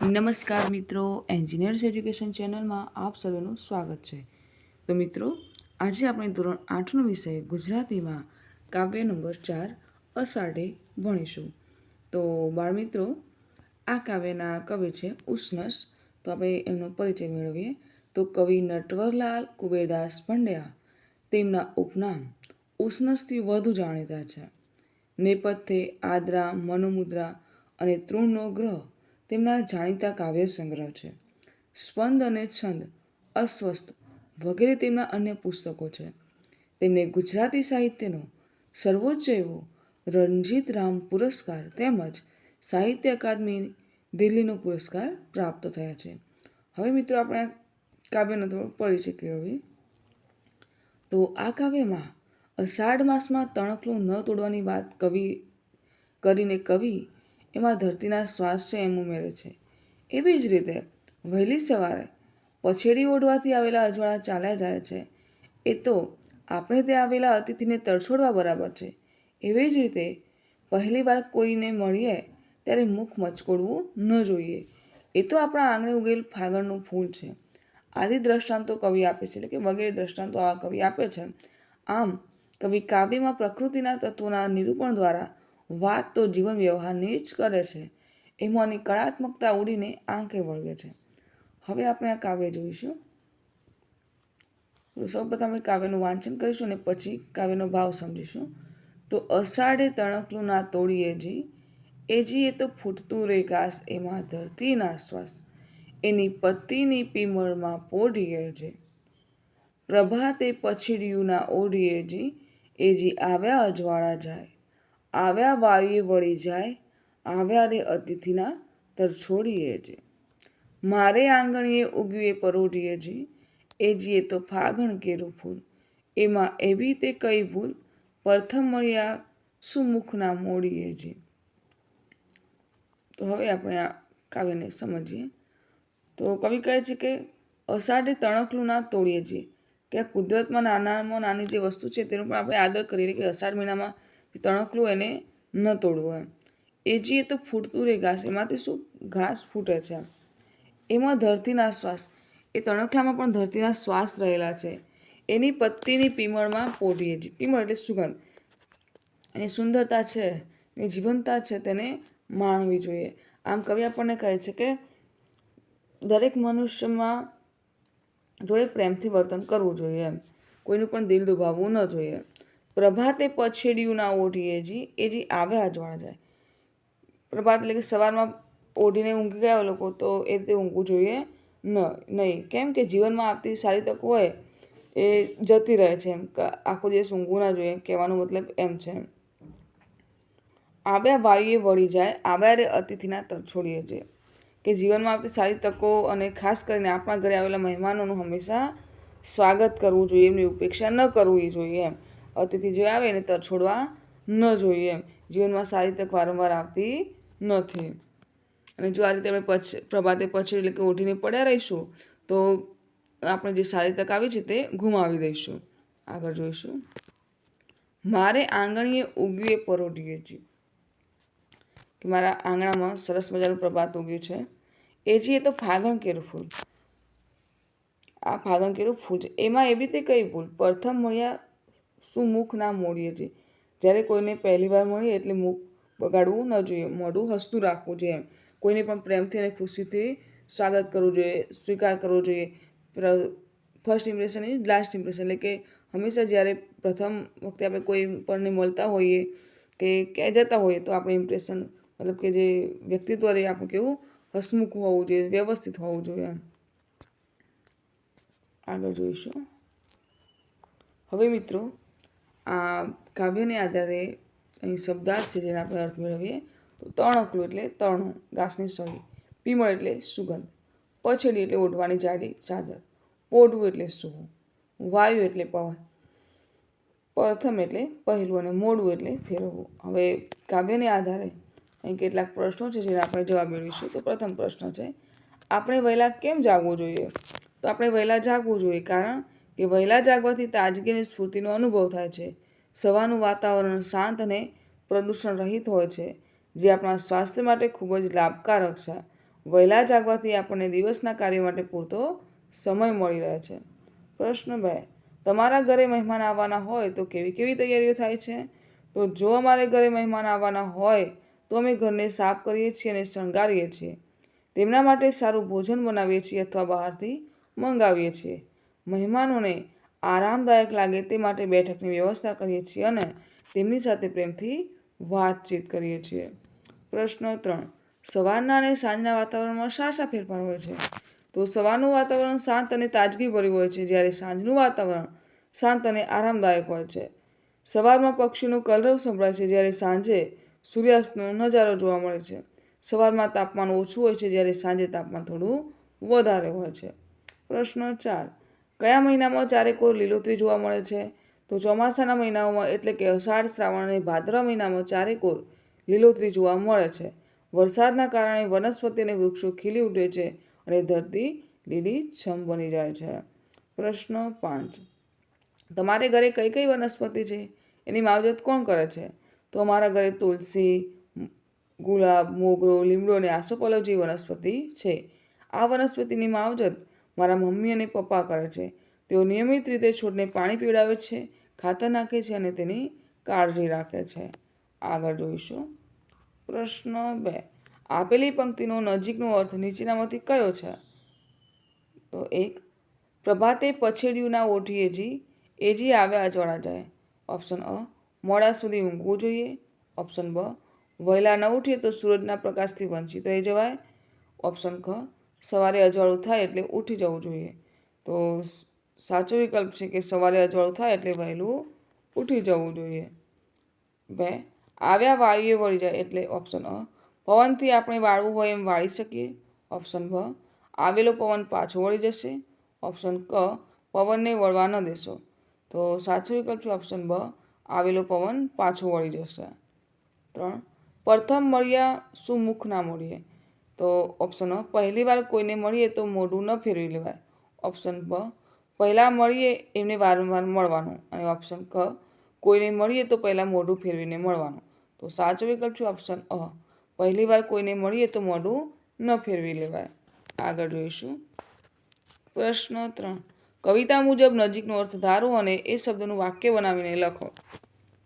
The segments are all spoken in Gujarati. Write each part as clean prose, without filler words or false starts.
નમસ્કાર મિત્રો, એન્જિનિયર્સ એજ્યુકેશન ચેનલમાં આપ સર્વેનું સ્વાગત છે. તો મિત્રો, આજે આપણે ધોરણ 8નો વિષય ગુજરાતીમાં કાવ્ય નંબર 4 અષાઢે ભણીશું. તો બાળમિત્રો, આ કાવ્યના કવિ છે ઉસનસ. તો આપણે એમનો પરિચય મેળવીએ. તો કવિ નટવરલાલ કુબેરદાસ પંડ્યા, તેમના ઉપનામ ઉસનસથી વધુ જાણીતા છે. નેપથ્યે આદ્રા, મનોમુદ્રા અને તૃણનો ગ્રહ તેમના જાણીતા કાવ્ય સંગ્રહ છે. સ્પંદ અને છંદ, અસ્વસ્થ વગેરે તેમના અન્ય પુસ્તકો છે. તેમને ગુજરાતી સાહિત્યનો સર્વોચ્ચ એવો રણજીત રામ પુરસ્કાર તેમજ સાહિત્ય અકાદમી દિલ્હીનો પુરસ્કાર પ્રાપ્ત થયા છે. હવે મિત્રો, આપણે આ કાવ્યનો થોડો પરિચય કેળવીએ. તો આ કાવ્યમાં અષાઢ માસમાં તણખલું ન તોડવાની વાત કરીને કવિ એમાં ધરતીના શ્વાસ છે એમ ઉમેરે છે. એવી જ રીતે વહેલી સવારે પછેડી ઓઢવાથી આવેલા અજવાળા ચાલ્યા જાય છે, એ તો આપણે ત્યાં આવેલા અતિથિને તરછોડવા બરાબર છે. એવી જ રીતે પહેલી વાર કોઈને મળીએ ત્યારે મુખ મચકોડવું ન જોઈએ. એ તો આપણા આંગણે ઉગેલ ફાગણનું ફૂલ છે. આદિ દ્રષ્ટાંતો કવિ આપે છે, એટલે કે વગેરે દ્રષ્ટાંતો આ કવિ આપે છે. આમ કવિ કાવ્યમાં પ્રકૃતિના તત્વોના નિરૂપણ દ્વારા વાત તો જીવન વ્યવહારની જ કરે છે. એમાંની કળાત્મકતા ઉડીને આંખે વળગે છે. હવે આપણે આ કાવ્ય જોઈશું. સૌપ્રથમ કાવ્યનું વાંચન કરીશું અને પછી કાવ્યનો ભાવ સમજીશું. તો અષાઢે તણખલું ના તોડીએ જી એ તો ફૂટતું રે ઘાસ એમાં ધરતીના શ્વાસ એની પત્તીની પીમળમાં પોઢીએ જે પ્રભાતે પછીડિયું ના ઓઢીએ જી આવ્યા અજવાળા જાય આવ્યા વાયુએ વળી જાય આવ્યા રે અતિથિના તરછોડીએ જે મારે આંગણીએ ઉગ્યું એ પરોઢીએ એ તો ફાગણ કેરું ફૂલ એમાં એવી તે કઈ ભૂલ પ્રથમ મળ્યા સુમુખના મોડીએ જે. તો હવે આપણે આ કાવ્યને સમજીએ. તો કવિ કહે છે કે અષાઢે તણખલું ના તોડીએ છીએ, કે આ કુદરતમાં નાનામાં નાની જે વસ્તુ છે તેનો પણ આપણે આદર કરીએ કે અષાઢ મહિનામાં જે તણખલું એને ન તોડવું એમ. એ તો ફૂટતું રે ઘાસ, એમાંથી શું ઘાસ ફૂટે છે. એમાં ધરતીના શ્વાસ, એ તણખલામાં પણ ધરતીના શ્વાસ રહેલા છે. એની પત્તીની પીમળમાં પોઢીએ છીએ. પીમળ એટલે સુગંધ. એની સુંદરતા છે, એની જીવંતતા છે, તેને માણવી જોઈએ. આમ કવિ આપણને કહે છે કે દરેક મનુષ્યમાં જોડે પ્રેમથી વર્તન કરવું જોઈએ એમ. કોઈનું પણ દિલ દુભાવવું ન જોઈએ. પ્રભાતે પછેડિયું ના ઓઢીએ જી આવ્યા અજવાળા જાય. પ્રભાત એટલે કે સવારમાં ઓઢીને ઊંઘી ગયા લોકો, તો એ રીતે ઊંઘવું જોઈએ નહીં. કેમ કે જીવનમાં આવતી સારી તક હોય એ જતી રહે છે એમ. આખો દિવસ ઊંઘવું ના જોઈએ, કહેવાનો મતલબ એમ છે. આવ્યા વાયુએ વળી જાય આવ્યા રે અતિથિના તરછોડીએ જે, કે જીવનમાં આવતી સારી તકો અને ખાસ કરીને આપણા ઘરે આવેલા મહેમાનોનું હંમેશા સ્વાગત કરવું જોઈએ, એમની ઉપેક્ષા ન કરવી જોઈએ એમ. અતિથિ જે આવે એને તરછોડવા ન જોઈએ એમ. જીવનમાં સારી તક વારંવાર આવતી નથી. અને જો આ રીતે આપણે પ્રભાતે પછડી એટલે કે ઓઢીને પડ્યા રહીશું તો આપણે જે સારી તક આવી છે તે ગુમાવી દઈશું. આગળ જોઈશું. મારે આંગણીએ ઉગ્યું એ પરોઢીએ જી, કે મારા આંગણામાં સરસ મજાનું પ્રભાત ઉગ્યું છે. એ તો ફાગણ કેરું ફૂલ, આ ફાગણ કેરું ફૂલ છે. એમાં એવી તે કઈ ભૂલ પ્રથમ મળ્યા શું મુખ ના મોડીએ છીએ. જ્યારે કોઈને પહેલી વાર મળીએ એટલે મુખ બગાડવું ન જોઈએ, મોઢું હસતું રાખવું જોઈએ એમ. કોઈને પણ પ્રેમથી અને ખુશીથી સ્વાગત કરવું જોઈએ, સ્વીકાર કરવો જોઈએ. First impression is last impression, એટલે કે હંમેશા જ્યારે પ્રથમ વખતે આપણે કોઈ પણને મળતા હોઈએ કે ક્યાંય જતા હોઈએ તો આપણે ઇમ્પ્રેશન મતલબ કે જે વ્યક્તિત્વ રહે આપણું કેવું હસમુખ હોવું જોઈએ, વ્યવસ્થિત હોવું જોઈએ એમ. આગળ જોઈશું. હવે મિત્રો, આ કાવ્યને આધારે અહીં શબ્દાર્થ છે જેના આપણે અર્થ મેળવીએ. તો તણખલું એટલે તણું, ઘાસની સળી. પીમળ એટલે સુગંધ. પછેડી એટલે ઓઢવાની જાડી ચાદર. પોઢવું એટલે સૂવું. વાયુ એટલે પવન. પ્રથમ એટલે પહેલું અને મોડું એટલે ફેરવવું. હવે કાવ્યને આધારે અહીં કેટલાક પ્રશ્નો છે જેના આપણે જવાબ મેળવીશું. તો પ્રથમ પ્રશ્ન છે, આપણે વહેલા કેમ જાગવું જોઈએ? તો આપણે વહેલા જાગવું જોઈએ કારણ કે વહેલા જાગવાથી તાજગી અને સ્ફૂર્તિનો અનુભવ થાય છે. સવારનું વાતાવરણ શાંત અને પ્રદૂષણ રહિત હોય છે, જે આપણા સ્વાસ્થ્ય માટે ખૂબ જ લાભકારક છે. વહેલા જાગવાથી આપણને દિવસના કાર્ય માટે પૂરતો સમય મળી રહે છે. પ્રશ્ન 2. તમારા ઘરે મહેમાન આવવાના હોય તો કેવી કેવી તૈયારીઓ થાય છે? તો જો અમારે ઘરે મહેમાન આવવાના હોય તો અમે ઘરને સાફ કરીએ છીએ અને શણગારીએ છીએ. તેમના માટે સારું ભોજન બનાવીએ છીએ અથવા બહારથી મંગાવીએ છીએ. મહેમાનોને આરામદાયક લાગે તે માટે બેઠકની વ્યવસ્થા કરીએ છીએ અને તેમની સાથે પ્રેમથી વાતચીત કરીએ છીએ. પ્રશ્ન 3. સવારના અને સાંજના વાતાવરણમાં શા ફેરફાર હોય છે? તો સવારનું વાતાવરણ શાંત અને તાજગીભર્યું હોય છે, જ્યારે સાંજનું વાતાવરણ શાંત અને આરામદાયક હોય છે. સવારમાં પક્ષીનો કલરવ સંભળાય છે, જ્યારે સાંજે સૂર્યાસ્તનો નજારો જોવા મળે છે. સવારમાં તાપમાન ઓછું હોય છે, જ્યારે સાંજે તાપમાન થોડું વધારે હોય છે. પ્રશ્ન 4. કયા મહિનામાં ચારેકોર લીલોતરી જોવા મળે છે? તો ચોમાસાના મહિનાઓમાં એટલે કે અષાઢ, શ્રાવણ અને ભાદરવા મહિનામાં ચારેકોર લીલોતરી જોવા મળે છે. વરસાદના કારણે વનસ્પતિ અને વૃક્ષો ખીલી ઉઠે છે અને ધરતી લીલીછમ બની જાય છે. પ્રશ્ન 5. તમારે ઘરે કઈ કઈ વનસ્પતિ છે? એની માવજત કોણ કરે છે? તો અમારા ઘરે તુલસી, ગુલાબ, મોગરો, લીમડો અને આસોપાલવ જેવી વનસ્પતિ છે. આ વનસ્પતિની માવજત મારા મમ્મી અને પપ્પા કરે છે. તેઓ નિયમિત રીતે છોડને પાણી પીવડાવે છે, ખાતર નાખે છે અને તેની કાળજી રાખે છે. આગળ જોઈશું. પ્રશ્ન 2. આપેલી પંક્તિનો નજીકનો અર્થ નીચેનામાંથી કયો છે? તો 1. પ્રભાતે પછેડિયુંના ઓઠીએ એજી આવ્યા અજવાળા જાય. ઓપ્શન અ. મોડા સુધી ઊંઘવું જોઈએ. ઓપ્શન બ. વહેલા ન ઉઠીએ તો સૂરજના પ્રકાશથી વંચિત રહી જવાય. ઓપ્શન ખ. સવારે અજવાળું થાય એટલે ઉઠી જવું જોઈએ. તો સાચો વિકલ્પ છે કે સવારે અજવાળું થાય એટલે વહેલું ઉઠી જવું જોઈએ. 2. આવ્યા વાયુએ વળી જાય એટલે ઓપ્શન અ. પવનથી આપણે વાળવું હોય એમ વાળી શકીએ. ઓપ્શન બ. આવેલો પવન પાછો વળી જશે. ઓપ્શન ક. પવનને વળવા ન દેશો. તો સાચો વિકલ્પ છે ઓપ્શન બ. આવેલો પવન પાછો વળી જશે. 3. પ્રથમ મળ્યા શું મુખ ના મોડીએ? તો ઓપ્શન અ. પહેલી વાર કોઈને મળીએ તો મોઢું ન ફેરવી લેવાય. ઓપ્શન બ. પહેલાં મળીએ એમને વારંવાર મળવાનું. અને ઓપ્શન ક. કોઈને મળીએ તો પહેલાં મોઢું ફેરવીને મળવાનું. તો સાચો વિકલ્પ છે ઓપ્શન અ. પહેલી વાર કોઈને મળીએ તો મોઢું ન ફેરવી લેવાય. આગળ જોઈશું. પ્રશ્ન 3. કવિતા મુજબ નજીકનો અર્થ ધારો અને એ શબ્દનું વાક્ય બનાવીને લખો.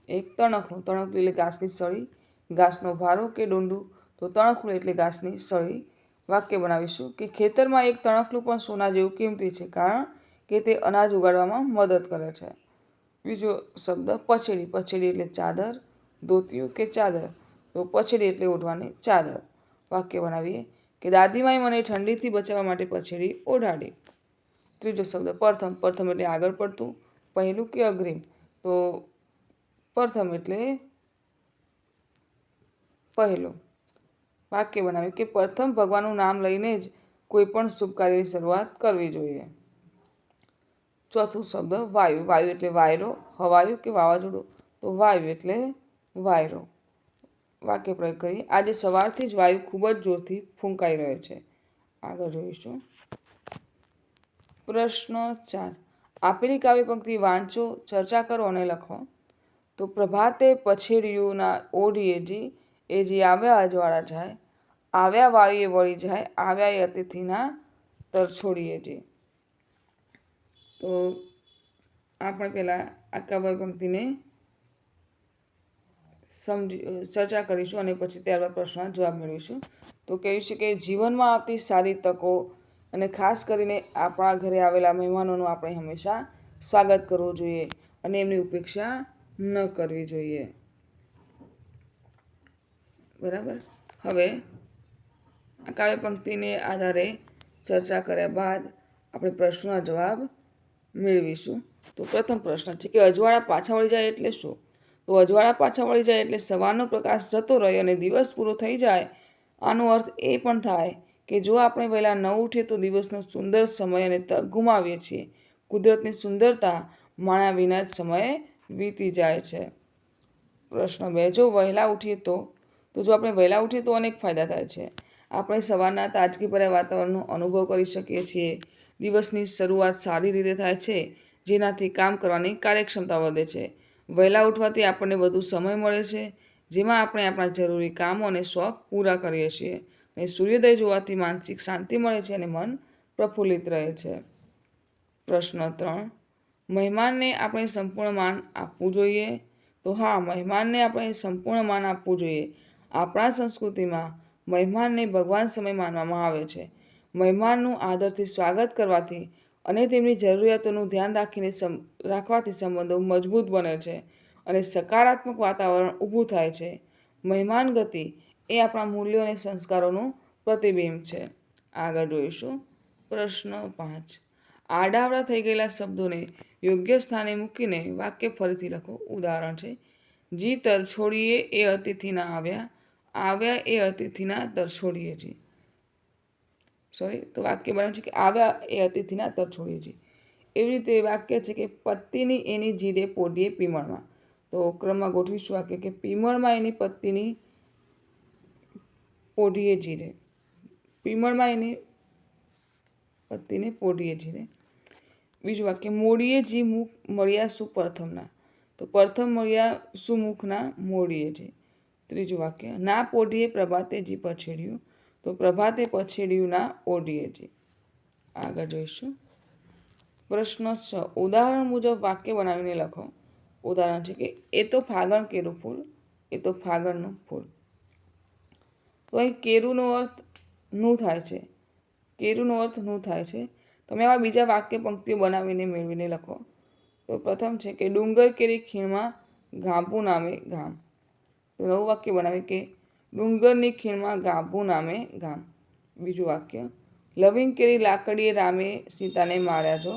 1. તણખલું. તણખલું એટલે ઘાસની સળી. ઘાસનો ભારો કે ડોંડું. તો તણખલું એટલે ઘાસની સળી. વાક્ય બનાવીશું કે ખેતરમાં એક તણખલું પણ સોના જેવું કિંમતી છે, કારણ કે તે અનાજ ઉગાડવામાં મદદ કરે છે. બીજો શબ્દ પછેડી. પછેડી એટલે ચાદર, ધોતિયું કે ચાદર. તો પછેડી એટલે ઓઢવાની ચાદર. વાક્ય બનાવીએ કે દાદીમાએ મને ઠંડીથી બચાવવા માટે પછેડી ઓઢાડી. ત્રીજો શબ્દ પ્રથમ. પ્રથમ એટલે આગળ પડતું, પહેલું કે અગ્રિમ. તો પ્રથમ એટલે પહેલું. વાક્ય બનાવ્યું કે પ્રથમ ભગવાનનું નામ લઈને જ કોઈ પણ શુભ કાર્યની શરૂઆત કરવી જોઈએ. ચોથું શબ્દ વાયુ. વાયુ એટલે વાયરો, હવાયું કે વાવાઝોડું. તો વાયુ એટલે વાયરો. વાક્ય પ્રયોગ કરીએ. આજે સવારથી જ વાયુ ખૂબ જ જોરથી ફૂંકાઈ રહ્યો છે. આગળ જોઈશું. પ્રશ્ન 4. આપેલી કાવ્ય પંક્તિ વાંચો, ચર્ચા કરો અને લખો. તો પ્રભાતે પછેડિયુંના ઓઢીએ એજી આવ્યા અજવાળા જાય. આવ્યા વાયુએ વળી જાય. આવ્યા એ અતિથિના તરછોડીએ જે. તો આપણે પહેલાં આ કાવ્ય પંક્તિને ચર્ચા કરીશું અને પછી ત્યારબાદ પ્રશ્નના જવાબ મેળવીશું. તો કહ્યું છે કે જીવનમાં આવતી સારી તકો અને ખાસ કરીને આપણા ઘરે આવેલા મહેમાનોનું આપણે હંમેશા સ્વાગત કરવું જોઈએ અને એમની ઉપેક્ષા ન કરવી જોઈએ. બરાબર. હવે આ કાવ્ય પંક્તિને આધારે ચર્ચા કર્યા બાદ આપણે પ્રશ્નોના જવાબ મેળવીશું. તો પ્રથમ પ્રશ્ન છે કે અજવાળા પાછા વળી જાય એટલે શું? તો અજવાળા પાછા વળી જાય એટલે સવારનો પ્રકાશ જતો રહે અને દિવસ પૂરો થઈ જાય. આનો અર્થ એ પણ થાય કે જો આપણે વહેલા ન ઉઠીએ તો દિવસનો સુંદર સમય અને તક ગુમાવીએ છીએ. કુદરતની સુંદરતા માણ્યા વિના જ સમય વીતી જાય છે. પ્રશ્ન 2. જો વહેલા ઉઠીએ તો જો આપણે વહેલા ઉઠીએ તો અનેક ફાયદા થાય છે. આપણે સવારના તાજગીભર્યા વાતાવરણનો અનુભવ કરી શકીએ છીએ. દિવસની શરૂઆત સારી રીતે થાય છે, જેનાથી કામ કરવાની કાર્યક્ષમતા વધે છે. વહેલા ઉઠવાથી આપણને વધુ સમય મળે છે, જેમાં આપણે આપણા જરૂરી કામો અને શોખ પૂરા કરીએ છીએ. અને સૂર્યોદય જોવાથી માનસિક શાંતિ મળે છે અને મન પ્રફુલ્લિત રહે છે. પ્રશ્ન 3. મહેમાનને આપણે સંપૂર્ણ માન આપવું જોઈએ? તો હા, મહેમાનને આપણે સંપૂર્ણ માન આપવું જોઈએ. આપણા સંસ્કૃતિમાં મહેમાનને ભગવાન સમય માનવામાં આવે છે. મહેમાનનું આદરથી સ્વાગત કરવાથી અને તેમની જરૂરિયાતોનું ધ્યાન રાખવાથી સંબંધો મજબૂત બને છે અને સકારાત્મક વાતાવરણ ઊભું થાય છે. મહેમાન ગતિ એ આપણા મૂલ્યો અને સંસ્કારોનું પ્રતિબિંબ છે. આગળ જોઈશું. પ્રશ્ન 5. આડાઅવળા થઈ ગયેલા શબ્દોને યોગ્ય સ્થાને મૂકીને વાક્ય ફરીથી લખો. ઉદાહરણ છે: જી તરછોડીએ એ અતિથિના આવ્યા, આવ્યા એ અતિથિના તરછોડીએ જી. તો વાક્ય બને છે કે આવ્યા એ અતિથિના તરછોડીએ જી. એવી રીતે વાક્ય છે કે પત્તીની એની જીરે પોડીએ પીમળમાં. તો ક્રમમાં ગોઠવીશું વાક્ય કે પીમળમાં એની પત્તીની પોઢીએ જીરે. પીમળમાં એની પત્તીને પોઢીએ જીરે. બીજું વાક્ય મોડીએ જી મુખ મળ્યા શું પ્રથમના. તો પ્રથમ મળ્યા શું મુખના મોડીએ જી. ત્રીજું વાક્ય ના પોઢીએ પ્રભાતે જી પછેડ્યું. તો પ્રભાતે પછેડ્યું ના ઓઢીએ જી. આગળ જોઈશું. પ્રશ્ન 6. ઉદાહરણ મુજબ વાક્ય બનાવીને લખો. ઉદાહરણ છે કે એ તો ફાગણ કેરું ફૂલ, એ તો ફાગણનું ફૂલ. તો અહીં કેરુંનો અર્થ નું થાય છે. કેરુંનો અર્થ નું થાય છે. તમે આવા બીજા વાક્ય પંક્તિઓ બનાવીને મેળવીને લખો. તો પ્રથમ છે કે ડુંગર કેરી ખીણમાં ગાભું નામે ગામ. તો નવું વાક્ય બનાવે કે ડુંગરની ખીણમાં ગાભું નામે ગામ. બીજું વાક્ય લવિંગ કેરી લાકડીએ રામે સીતાને માર્યા જો.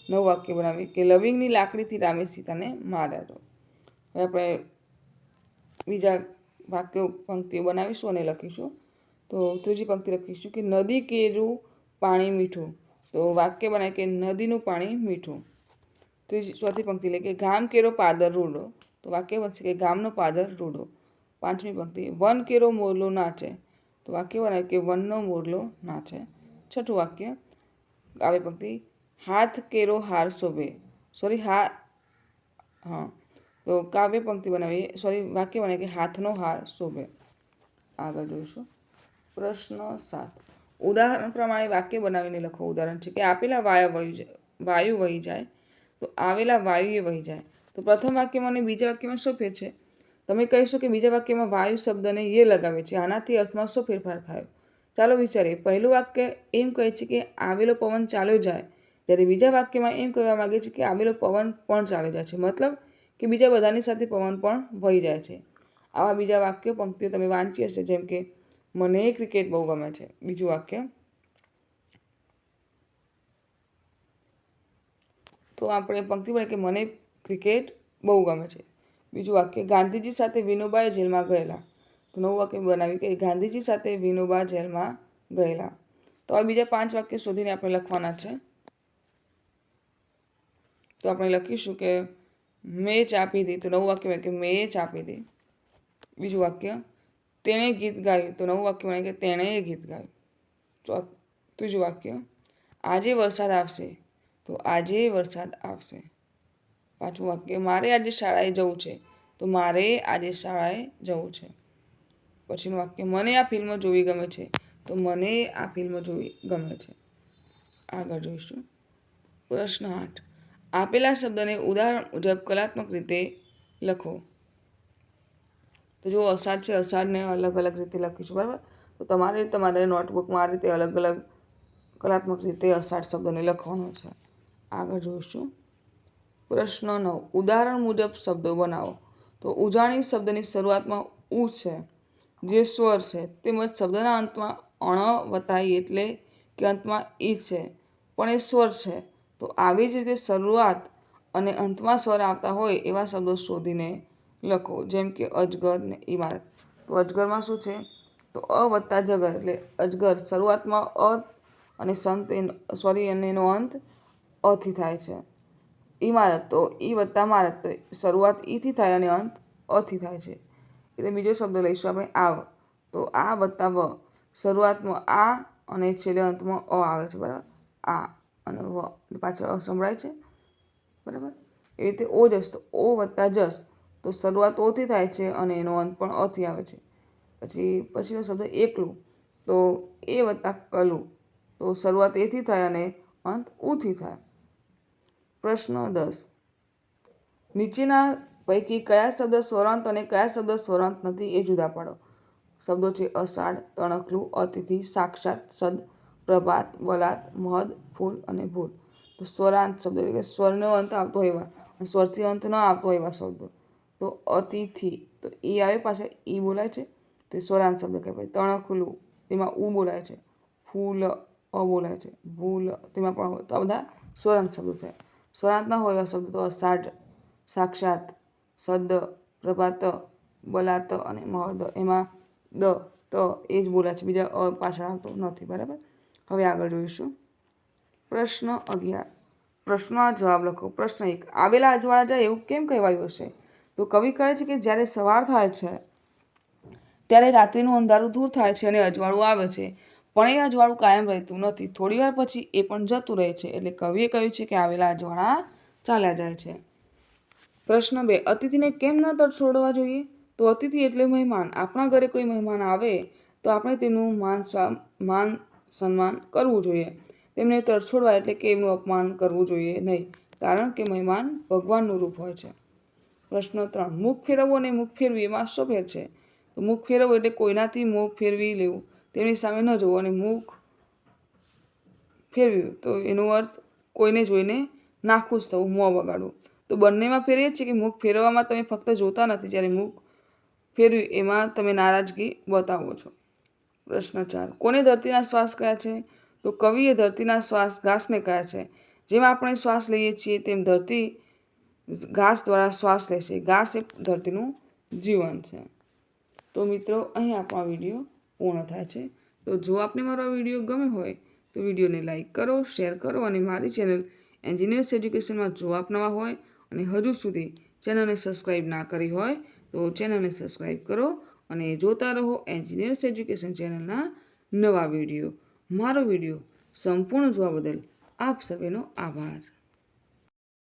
નવું વાક્ય બનાવી કે લવિંગની લાકડીથી રામે સીતાને માર્યા જો. હવે આપણે બીજા વાક્યો પંક્તિઓ બનાવીશું અને લખીશું. તો ત્રીજી પંક્તિ લખીશું કે નદી કેરું પાણી મીઠું. તો વાક્ય બનાવે કે નદીનું પાણી મીઠું. ચોથી પંક્તિ લે કે ગામ કેરો પાદર રૂડો. તો વાક્ય બનશે કે ગામનો પાદર રૂડો. પાંચમી પંક્તિ વન કેરો મોરલો નાચે. તો વાક્ય બનાવે કે વનનો મોરલો નાચે. છઠ્ઠું વાક્ય આવે પંક્તિ હાથ કેરો હાર શોભે. તો કાવ્ય પંક્તિ બનાવીએ વાક્ય બનાવીએ કે હાથનો હાર શોભે. આગળ જોઈશું. પ્રશ્ન 7. ઉદાહરણ પ્રમાણે વાક્ય બનાવીને લખો. ઉદાહરણ છે કે આપેલા વાયુ વહી જાય, તો આવેલા વાયુએ વહી જાય. તો પ્રથમ વાક્યમાં અને બીજા વાક્યમાં શું ફેર છે? તમે કહીશો કે બીજા વાક્યમાં વાયુ શબ્દને યે લગાવે છે. આનાથી અર્થમાં શું ફેરફાર થયો? ચાલો વિચારીએ. પહેલું વાક્ય એમ કહે છે કે આવેલો પવન ચાલ્યો જાય, જ્યારે બીજા વાક્યમાં એમ કહેવા માગે છે કે આવેલો પવન પણ ચાલ્યો જાય છે. મતલબ કે બીજા બધાની સાથે પવન પણ વહી જાય છે. આવા બીજા વાક્યો પંક્તિઓ તમે વાંચી હશે, જેમ કે મને ક્રિકેટ બહુ ગમે છે. બીજું વાક્ય તો આપણે પંક્તિ બને કે મને ક્રિકેટ બહુ ગમે છે. બીજું વાક્ય ગાંધીજી સાથે વિનોબાએ જેલમાં ગયેલા. તો નવું વાક્ય બનાવ્યું કે ગાંધીજી સાથે વિનોબા જેલમાં ગયેલા. તો આ બીજા 5 વાક્ય શોધીને આપણે લખવાના છે. તો આપણે લખીશું કે મેં ચા પીધી. તો નવું વાક્ય બને કે મેં ચા પીધી. બીજું વાક્ય તેણે ગીત ગાયું. તો નવું વાક્ય બને કે તેણે ગીત ગાયું. ત્રીજું વાક્ય આજે વરસાદ આવશે. તો આજે વરસાદ આવશે. પાંચમું વાક્ય મારે આજે શાળાએ જવું છે. તો મારે આજે શાળાએ જવું છે. પછીનું વાક્ય મને આ ફિલ્મ જોવી ગમે છે. તો મને આ ફિલ્મ જોવી ગમે છે. આગળ જોઈશું. પ્રશ્ન 8. આપેલા શબ્દને ઉદાહરણ મુજબ કલાત્મક રીતે લખો. તો જો અષાઢ છે, અષાઢને અલગ અલગ રીતે લખીશું, બરાબર. તો તમારે નોટબુકમાં આ રીતે અલગ અલગ કલાત્મક રીતે અષાઢ શબ્દને લખવાનો છે. આગળ જોઈશું. પ્રશ્ન 9. ઉદાહરણ મુજબ શબ્દો બનાવો. તો ઉજાણી શબ્દની શરૂઆતમાં ઉ છે, જે સ્વર છે, તેમજ શબ્દના અંતમાં અણ વતાઈ એટલે કે અંતમાં ઈ છે, પણ એ સ્વર છે. તો આવી જ રીતે શરૂઆત અને અંતમાં સ્વર આવતા હોય એવા શબ્દો શોધીને લખો. જેમ કે અજગર ને ઇમારત. તો અજગરમાં શું છે? તો અ વત્તા જગર એટલે અજગર. શરૂઆતમાં અ અને અને એનો અંત અથી થાય છે. ઇમારત તો ઈ વત્તા મારત. તો શરૂઆત ઈથી થાય અને અંત અથી થાય છે. એટલે બીજો શબ્દ લઈશું આપણે આવ. તો આ વત્તા વ. શરૂઆતમાં આ અને છેલ્લે અંતમાં અ આવે છે, બરાબર. આ અને વ પાછળ અ સંભળાય છે, બરાબર. એ રીતે ઓ જસ. તો ઓ વત્તા જસ. તો શરૂઆત ઓથી થાય છે અને એનો અંત પણ અથી આવે છે. પછીનો શબ્દ એકલું. તો એ વત્તા કલું, તો શરૂઆત એથી થાય અને અંત ઉથી થાય. પ્રશ્ન 10. નીચેના પૈકી કયા શબ્દ સ્વરાંત અને કયા શબ્દ સ્વરાંત નથી એ જુદા પાડો. શબ્દો છે અષાઢ, તણખલું, અતિથિ, સાક્ષાત, સદ, પ્રભાત, બલાત, મહદ, ફૂલ અને ભૂલ. તો સ્વરાંત શબ્દો એટલે કે સ્વરનો અંત આવતો એવા, સ્વરથી અંત ન આવતો એવા શબ્દો. તો અતિથિ, તો ઈ આવે પાછળ ઈ બોલાય છે, તે સ્વરાંત શબ્દ કહેવાય. તણખલું, તેમાં ઉ બોલાય છે. ફૂલ અ બોલાય છે. ભૂલ તેમાં પણ, તો આ બધા સ્વરાંત શબ્દો થયા. સ્વરાંત ન હોય એવા શબ્દો તો અષાઢ, સાક્ષાત, સદ, પ્રભાત, બલાત અને મહદ. એમાં દ ત એ જ બોલાય છે, બીજા અ પાછળ આવતો નથી. બરાબર. હવે આગળ જોઈશું. પ્રશ્ન 11. પ્રશ્નના જવાબ લખો. પ્રશ્ન 1. આવેલા અજવાળા જાય એવું કેમ કહેવાયું હશે? તો કવિ કહે છે કે જ્યારે સવાર થાય છે ત્યારે રાત્રિનું અંધારું દૂર થાય છે અને અજવાળું આવે છે, પણ એ અજવાળું કાયમ રહેતું નથી. થોડી વાર પછી એ પણ જતું રહે છે. એટલે કવિએ કહ્યું છે કે આવેલા અજવાળા ચાલ્યા જાય છે. પ્રશ્ન 2. અતિથિને કેમ ન તરછોડવા જોઈએ? તો અતિથિ એટલે મહેમાન. આપણા ઘરે કોઈ મહેમાન આવે તો આપણે તેમનું માન સન્માન કરવું જોઈએ. તેમને તરછોડવા એટલે કે એમનું અપમાન કરવું જોઈએ નહીં, કારણ કે મહેમાન ભગવાનનું રૂપ હોય છે. પ્રશ્ન 3. મુખ ફેરવવું અને મુખ ફેરવી એમાં શું ફેર છે? તો મુખ ફેરવવું એટલે કોઈનાથી મુખ ફેરવી લેવું, તેમની સામે ન જોવું. અને મુખ ફેરવ્યું તો એનો અર્થ કોઈને જોઈને નાખુશ થવું, મોં બગાડવું. તો બંનેમાં ફેર એ છે કે મુખ ફેરવવામાં તમે ફક્ત જોતા નથી, જ્યારે મુખ ફેરવ્યું એમાં તમે નારાજગી બતાવો છો. પ્રશ્ન 4. કોને ધરતીના શ્વાસ કહ્યા છે? તો કવિએ ધરતીના શ્વાસ ઘાસને કહ્યા છે. જેમ આપણે શ્વાસ લઈએ છીએ તેમ ધરતી ઘાસ દ્વારા શ્વાસ લે છે. ઘાસ એ ધરતીનું જીવન છે. તો મિત્રો, અહીં આપણો વિડીયો પૂર્ણ થાય છે. તો જો આપને મારો વિડીયો ગમે હોય તો વિડીયોને લાઈક કરો, શેર કરો અને મારી ચેનલ એન્જિનિયર્સ એજ્યુકેશનમાં જો આપ નવા હોય અને હજુ સુધી ચેનલને સબસ્ક્રાઈબ ના કરી હોય તો ચેનલને સબસ્ક્રાઈબ કરો અને જોતા રહો એન્જિનિયર્સ એજ્યુકેશન ચેનલના નવા વિડીયો. મારો વિડીયો સંપૂર્ણ જોવા બદલ આપ સર્વેનો આભાર.